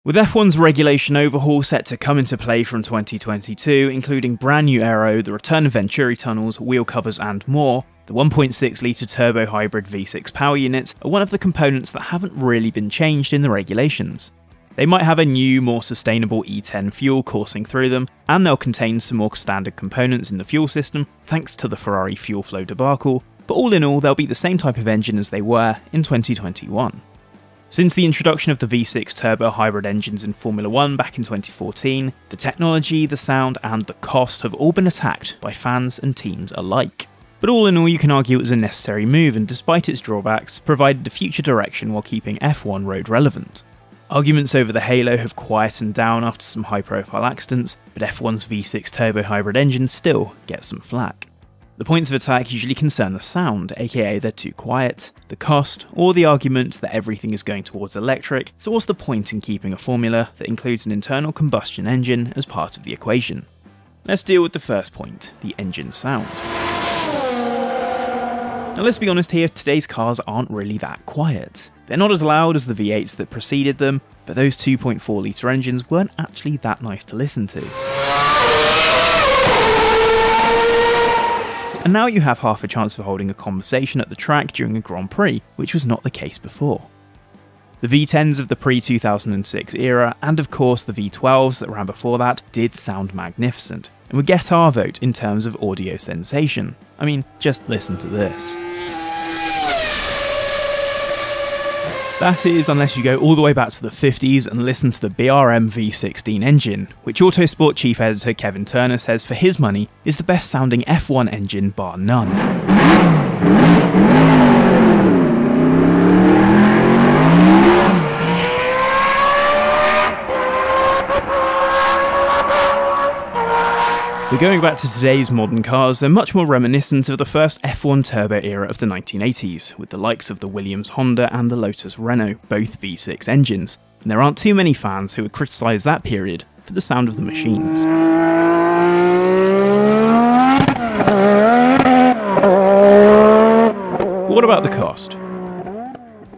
With F1's regulation overhaul set to come into play from 2022, including brand new aero, the return of Venturi tunnels, wheel covers and more, the 1.6-litre turbo-hybrid V6 power units are one of the components that haven't really been changed in the regulations. They might have a new, more sustainable E10 fuel coursing through them, and they'll contain some more standard components in the fuel system, thanks to the Ferrari fuel flow debacle, but all in all they'll be the same type of engine as they were in 2021. Since the introduction of the V6 turbo-hybrid engines in Formula 1 back in 2014, the technology, the sound and the cost have all been attacked by fans and teams alike. But all in all, you can argue it was a necessary move and, despite its drawbacks, provided a future direction while keeping F1 road relevant. Arguments over the halo have quietened down after some high-profile accidents, but F1's V6 turbo-hybrid engine still gets some flack. The points of attack usually concern the sound, aka they're too quiet, the cost, or the argument that everything is going towards electric, so what's the point in keeping a formula that includes an internal combustion engine as part of the equation? Let's deal with the first point, the engine sound. Now let's be honest here, today's cars aren't really that quiet. They're not as loud as the V8s that preceded them, but those 2.4 litre engines weren't actually that nice to listen to. And now you have half a chance of holding a conversation at the track during a Grand Prix, which was not the case before. The V10s of the pre-2006 era, and of course the V12s that ran before that, did sound magnificent, and would get our vote in terms of audio sensation. I mean, just listen to this. That is, unless you go all the way back to the 50s and listen to the BRM V16 engine, which Autosport chief editor Kevin Turner says for his money is the best sounding F1 engine bar none. But going back to today's modern cars, they're much more reminiscent of the first F1 turbo era of the 1980s, with the likes of the Williams Honda and the Lotus Renault, both V6 engines, and there aren't too many fans who would criticise that period for the sound of the machines. But what about the cost?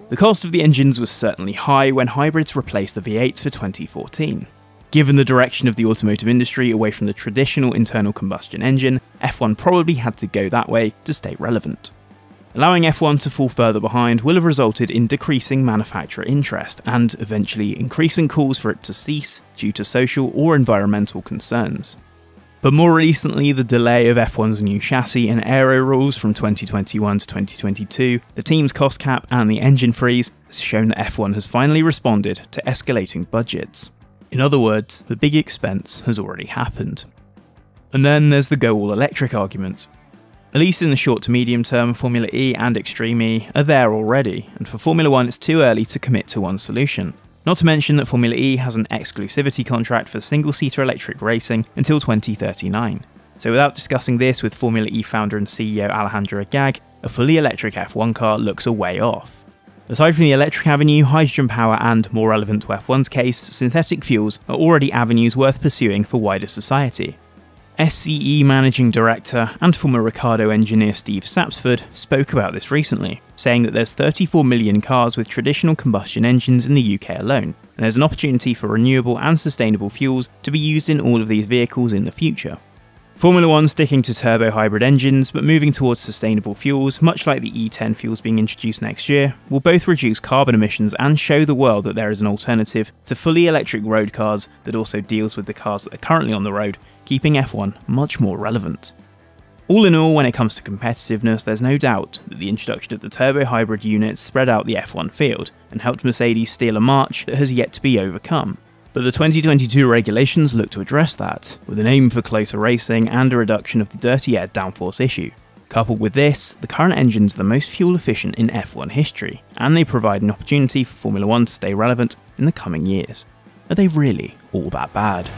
The cost of the engines was certainly high when hybrids replaced the V8s for 2014. Given the direction of the automotive industry away from the traditional internal combustion engine, F1 probably had to go that way to stay relevant. Allowing F1 to fall further behind will have resulted in decreasing manufacturer interest and eventually increasing calls for it to cease due to social or environmental concerns. But more recently, the delay of F1's new chassis and aero rules from 2021 to 2022, the team's cost cap and the engine freeze has shown that F1 has finally responded to escalating budgets. In other words, the big expense has already happened. And then there's the go all electric argument. At least in the short to medium term, Formula E and Extreme E are there already, and for Formula 1 it's too early to commit to one solution. Not to mention that Formula E has an exclusivity contract for single-seater electric racing until 2039. So without discussing this with Formula E founder and CEO Alejandro Agag, a fully electric F1 car looks a way off. Aside from the electric avenue, hydrogen power and, more relevant to F1's case, synthetic fuels are already avenues worth pursuing for wider society. SCE Managing Director and former Ricardo engineer Steve Sapsford spoke about this recently, saying that there's 34 million cars with traditional combustion engines in the UK alone, and there's an opportunity for renewable and sustainable fuels to be used in all of these vehicles in the future. Formula 1 sticking to turbo-hybrid engines, but moving towards sustainable fuels, much like the E10 fuels being introduced next year, will both reduce carbon emissions and show the world that there is an alternative to fully electric road cars that also deals with the cars that are currently on the road, keeping F1 much more relevant. All in all, when it comes to competitiveness, there's no doubt that the introduction of the turbo-hybrid units spread out the F1 field, and helped Mercedes steal a march that has yet to be overcome. But the 2022 regulations look to address that, with an aim for closer racing and a reduction of the dirty air downforce issue. Coupled with this, the current engines are the most fuel efficient in F1 history, and they provide an opportunity for Formula 1 to stay relevant in the coming years. Are they really all that bad?